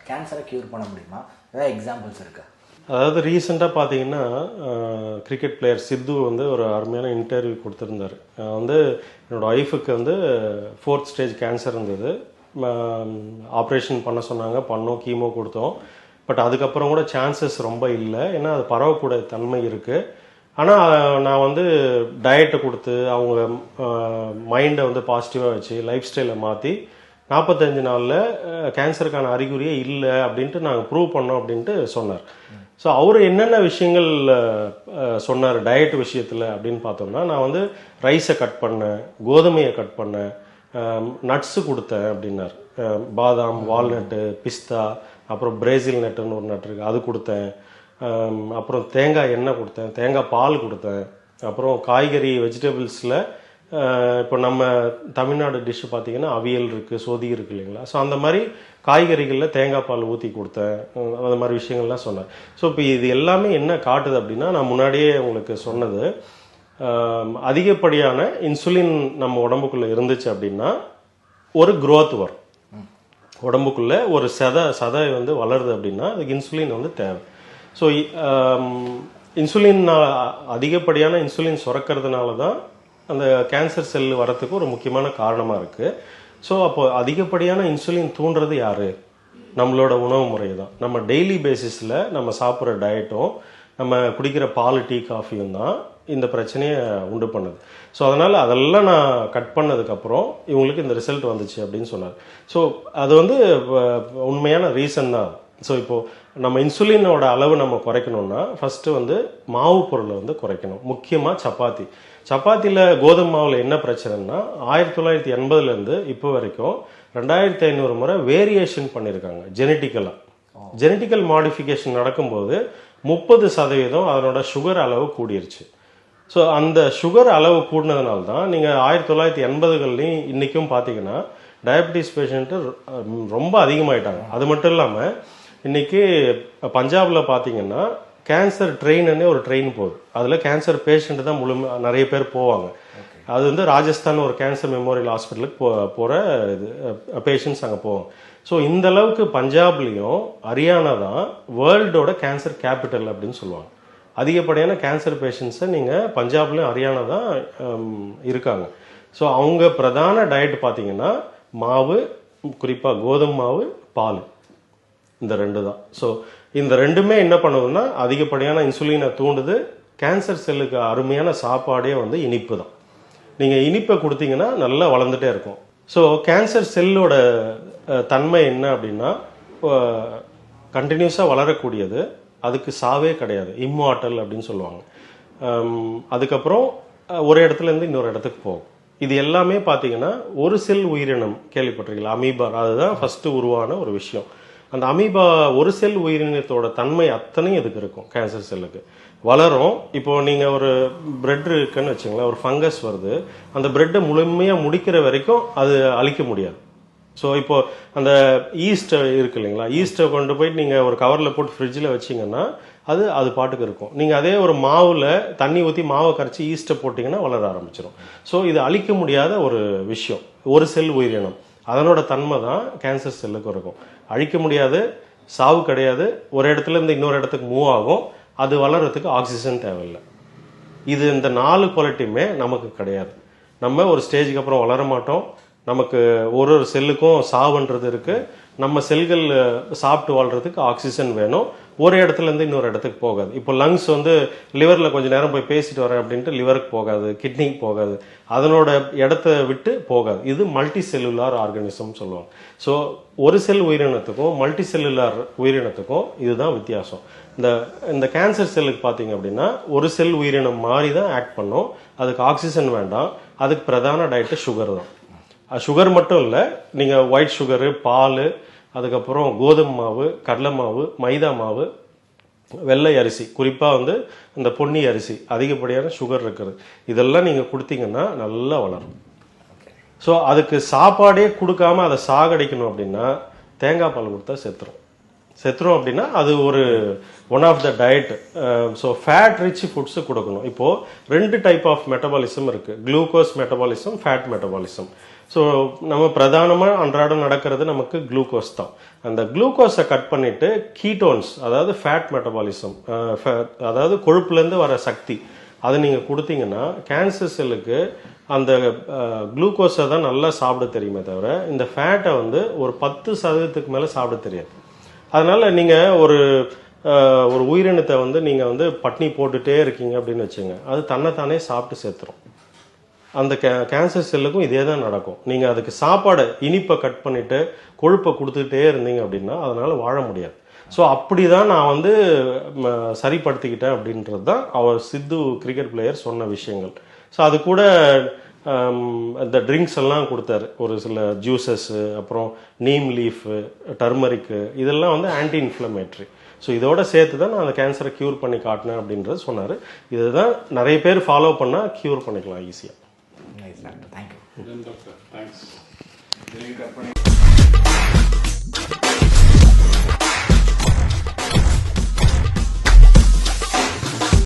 கேன்சரை க்யூர் பண்ண முடியுமா? ஏதாவது எக்ஸாம்பிள்ஸ் இருக்கா? அதாவது ரீசெண்டாக பார்த்தீங்கன்னா கிரிக்கெட் பிளேயர் சித்து வந்து ஒரு அருமையான இன்டர்வியூ கொடுத்துருந்தார். வந்து என்னோடய ஒய்ஃபுக்கு வந்து 4th ஸ்டேஜ் கேன்சர் இருந்தது. ஆப்ரேஷன் பண்ண சொன்னாங்க, பண்ணோம், கீமோ கொடுத்தோம். பட் அதுக்கப்புறம் கூட சான்சஸ் ரொம்ப இல்லை, ஏன்னா அது பரவக்கூடிய தன்மை இருக்குது. ஆனால் நான் வந்து டயட்டை கொடுத்து அவங்க மைண்டை வந்து பாசிட்டிவாக வச்சு லைஃப் ஸ்டைலை மாற்றி 45 நாளில் கேன்சருக்கான அறிகுறியே இல்லை அப்படின்ட்டு நாங்கள் ப்ரூவ் பண்ணோம் அப்படின்ட்டு சொன்னார். ஸோ அவர் என்னென்ன விஷயங்கள் சொன்னார் டயட் விஷயத்தில் அப்படின்னு பார்த்தோம்னா, நான் வந்து ரைஸை கட் பண்ணேன், கோதுமையை கட் பண்ணேன், நட்ஸு கொடுத்தேன் அப்படின்னார். பாதாம், வால்நட்டு, பிஸ்தா, அப்புறம் பிரேசில் நட்டுன்னு ஒரு நட்டு இருக்குது, அது கொடுத்தேன். அப்புறம் தேங்காய் எண்ணெய் கொடுத்தேன், தேங்காய் பால் கொடுத்தேன். அப்புறம் காய்கறி வெஜிடபிள்ஸில் இப்போ நம்ம தமிழ்நாடு டிஷ்ஷு பார்த்தீங்கன்னா அவியல் இருக்குது, சொதி இருக்குது இல்லைங்களா. ஸோ அந்த மாதிரி காய்கறிகளில் தேங்காய் பால் ஊற்றி கொடுத்தேன், அந்த மாதிரி விஷயங்கள்லாம் சொன்னேன். ஸோ இப்போ இது எல்லாமே என்ன காட்டுது அப்படின்னா, நான் முன்னாடியே உங்களுக்கு சொன்னது, அதிகப்படியான இன்சுலின் நம்ம உடம்புக்குள்ளே இருந்துச்சு அப்படின்னா ஒரு க்ரோத் வரும். உடம்புக்குள்ளே ஒரு சதை வந்து வளருது அப்படின்னா அதுக்கு இன்சுலின் வந்து தேவை. ஸோ இன்சுலின் அதிகப்படியான இன்சுலின் சுரக்கிறதுனால தான் அந்த கேன்சர் செல் வரத்துக்கு ஒரு முக்கியமான காரணமாக இருக்குது. ஸோ அப்போ அதிகப்படியான இன்சுலின் தூண்டுறது யார்? நம்மளோட உணவு முறை தான். நம்ம டெய்லி பேசிஸில் நம்ம சாப்பிட்ற டயட்டும் நம்ம குடிக்கிற பால், டீ, காஃபியும் தான் இந்த பிரச்சனையை உண்டு பண்ணுது. ஸோ அதனால் அதெல்லாம் நான் கட் பண்ணதுக்கப்புறம் இவங்களுக்கு இந்த ரிசல்ட் வந்துச்சு அப்படின்னு சொன்னார். ஸோ அது வந்து உண்மையான ரீசன் தான். ஸோ இப்போது நம்ம இன்சுலினோட அளவு நம்ம குறைக்கணும்னா ஃபஸ்ட்டு வந்து மாவு பொருளை வந்து குறைக்கணும். முக்கியமாக சப்பாத்தியில் கோதுமை மாவில் என்ன பிரச்சனைன்னா 1980லேருந்து இப்போ வரைக்கும் 2500 முறை வேரியேஷன் பண்ணியிருக்காங்க ஜெனட்டிக்கலாக. ஜெனட்டிக்கல் மாடிஃபிகேஷன் நடக்கும்போது 30% அதனோட சுகர் அளவு கூடிருச்சு. ஸோ அந்த சுகர் அளவு கூடினதுனால தான் நீங்கள் 1980கள்லையும் இன்றைக்கும் பார்த்தீங்கன்னா டயபெட்டிஸ் பேஷண்ட்டு ரொம்ப அதிகமாயிட்டாங்க. அது மட்டும் இல்லாமல் இன்றைக்கி பஞ்சாபில் பார்த்தீங்கன்னா கேன்சர் ட்ரெயின்னு ஒரு ட்ரெயின் போகுது. அதில் கேன்சர் பேஷண்ட்டு தான் நிறைய பேர் போவாங்க. அது வந்து ராஜஸ்தான் ஒரு கேன்சர் மெமோரியல் ஹாஸ்பிட்டலுக்கு போகிற இது பேஷண்ட்ஸ் அங்கே போவாங்க. ஸோ இந்த அளவுக்கு பஞ்சாப்லேயும் ஹரியானா தான் வேர்ல்டோட கேன்சர் கேபிட்டல் அப்படின்னு சொல்லுவாங்க. அதிகப்படியான கேன்சர் பேஷண்ட்ஸை நீங்கள் பஞ்சாப்லேயும் ஹரியானா தான் இருக்காங்க. ஸோ அவங்க பிரதான டயட் பார்த்தீங்கன்னா மாவு, குறிப்பாக கோதுமை மாவு, பால், இந்த 2 தான். ஸோ இந்த ரெண்டுமே என்ன பண்ணுதுன்னா அதிகப்படியான இன்சுலினை தூண்டுது. கேன்சர் செல்லுக்கு அருமையான சாப்பாடே வந்து இனிப்பு தான். நீங்கள் இனிப்பை கொடுத்தீங்கன்னா நல்லா வளர்ந்துட்டே இருக்கும். ஸோ கேன்சர் செல்லோட தன்மை என்ன அப்படின்னா கண்டினியூஸாக வளரக்கூடியது, அதுக்கு சாவே கிடையாது, இம்மார்டல் அப்படின்னு சொல்லுவாங்க. அதுக்கப்புறம் ஒரு இடத்துலேருந்து இன்னொரு இடத்துக்கு போகும். இது எல்லாமே பார்த்தீங்கன்னா ஒரு செல் உயிரினம் கேள்விப்பட்டிருக்கீங்களா? அமீபா, அதுதான் ஃபஸ்ட்டு உருவான ஒரு விஷயம். அந்த அமீபா ஒரு செல் உயிரினத்தோட தன்மை அத்தனையும் இதுக்கு இருக்கும். கேன்சர் செல்லுக்கு வளரும். இப்போ நீங்கள் ஒரு பிரெட் இருக்குன்னு வச்சுங்களேன், ஒரு ஃபங்கஸ் வருது, அந்த பிரெட்டை முழுமையாக முடிக்கிற வரைக்கும் அது அழிக்க முடியாது. ஸோ இப்போ அந்த ஈஸ்ட் இருக்கு இல்லைங்களா, ஈஸ்ட்டை கொண்டு போயிட்டு நீங்கள் ஒரு கவரில் போட்டு ஃப்ரிட்ஜில் வச்சிங்கன்னா அது பாட்டுக்கு இருக்கும். நீங்கள் அதே ஒரு மாவில் தண்ணி ஊற்றி மாவை கரைச்சி ஈஸ்ட்டை போட்டிங்கன்னா வளர ஆரம்பிச்சிடும். ஸோ இது அழிக்க முடியாத ஒரு விஷயம், ஒரு செல் உயிரினம். அதனோட தன்மை தான் கேன்சர் செல்லுக்கு இருக்கும். அழிக்க முடியாது, சாவு கிடையாது, ஒரு இடத்துலேருந்து இன்னொரு இடத்துக்கு மூவ் ஆகும், அது வளர்கிறதுக்கு ஆக்சிஜன் தேவையில்லை. இது இந்த 4 குவாலிட்டியுமே நமக்கு கிடையாது. நம்ம ஒரு ஸ்டேஜுக்கு அப்புறம் வளர மாட்டோம். நமக்கு ஒரு செல்லுக்கும் சாவுன்றது இருக்குது. நம்ம செல்கள் சாப்பிட்டு வாழ்கிறதுக்கு ஆக்சிஜன் வேணும். ஒரு இடத்துலேருந்து இன்னொரு இடத்துக்கு போகாது. இப்போ லங்ஸ் வந்து லிவரில் கொஞ்சம் நேரம் போய் பேசிட்டு வரேன் அப்படின்ட்டு லிவருக்கு போகாது, கிட்னிக்கு போகாது, அதனோட இடத்த விட்டு போகாது. இது மல்டி செல்லுலார் ஆர்கானிசம் சொல்லுவாங்க. ஸோ ஒரு செல் உயிரினத்துக்கும் மல்டி செல்லுலார் உயிரினத்துக்கும் இதுதான் வித்தியாசம். இந்த கேன்சர் செல்லுக்கு பார்த்தீங்க அப்படின்னா ஒரு செல் உயிரினம் மாதிரி தான் ஆக்ட் பண்ணும். அதுக்கு ஆக்சிஜன் வேண்டாம். அதுக்கு பிரதான டயட்டு சுகர் தான். சுகர் மட்டும் இல்லை, நீங்கள் ஒயிட் சுகரு, பால், அதுக்கப்புறம் கோதுமை மாவு, கடலை மாவு, மைதா மாவு, வெள்ளை அரிசி, குறிப்பாக வந்து இந்த பொன்னி அரிசி, அதிகப்படியான சுகர் இருக்கிறது, இதெல்லாம் நீங்கள் கொடுத்தீங்கன்னா நல்லா வளரும். ஸோ அதுக்கு சாப்பாடே கொடுக்காம அதை சாகடிக்கணும் அப்படின்னா தேங்காய் பால் கொடுத்தா செத்துரும் அப்படின்னா அது ஒரு one of the diet. So fat rich foods கொடுக்கணும். இப்போது 2 டைப் ஆஃப் மெட்டபாலிசம் இருக்குது, glucose metabolism, fat metabolism. So நம்ம பிரதானமாக அன்றாடம் நடக்கிறது நமக்கு குளுக்கோஸ் தான். அந்த குளுக்கோஸை கட் பண்ணிட்டு கீட்டோன்ஸ், அதாவது ஃபேட் மெட்டபாலிசம், அதாவது கொழுப்புலேருந்து வர சக்தி, அதை நீங்கள் கொடுத்தீங்கன்னா கேன்சர் செல்லுக்கு அந்த குளுக்கோஸை தான் நல்லா சாப்பிட தெரியுமே தவிர இந்த ஃபேட்டை வந்து ஒரு 10% மேலே சாப்பிட தெரியாது. அதனால நீங்கள் ஒரு உயிரினத்தை வந்து நீங்கள் வந்து பட்னி போட்டுட்டே இருக்கீங்க அப்படின்னு வச்சுங்க, அது தன்னைத்தானே சாப்பிட்டு சேர்த்துரும். அந்த கேன்சர் செல்லுக்கும் இதே தான் நடக்கும். நீங்கள் அதுக்கு சாப்பாடை இனிப்பை கட் பண்ணிட்டு கொழுப்பை கொடுத்துக்கிட்டே இருந்தீங்க அப்படின்னா அதனால வாழ முடியாது. ஸோ அப்படி தான் நான் வந்து சரிப்படுத்திக்கிட்டேன் அப்படின்றது தான் அவர் சித்து கிரிக்கெட் பிளேயர் சொன்ன விஷயங்கள். ஸோ அது கூட இந்த ட்ரிங்க்ஸ் எல்லாம் கொடுத்தாரு, ஒரு சில ஜூஸஸ்ஸு, அப்புறம் நீம் லீஃபு, டர்மரிக்கு, இதெல்லாம் வந்து ஆன்டி இன்ஃப்ளமேட்ரி. ஸோ இதோட சேர்த்து தான் நான் அந்த கேன்சரை க்யூர் பண்ணி காட்டினேன் அப்படின்றது சொன்னார். இதுதான் நிறைய பேர் ஃபாலோ பண்ணால் க்யூர் பண்ணிக்கலாம் ஈஸியாக. Nice doctor, thank you. Doctor thanks.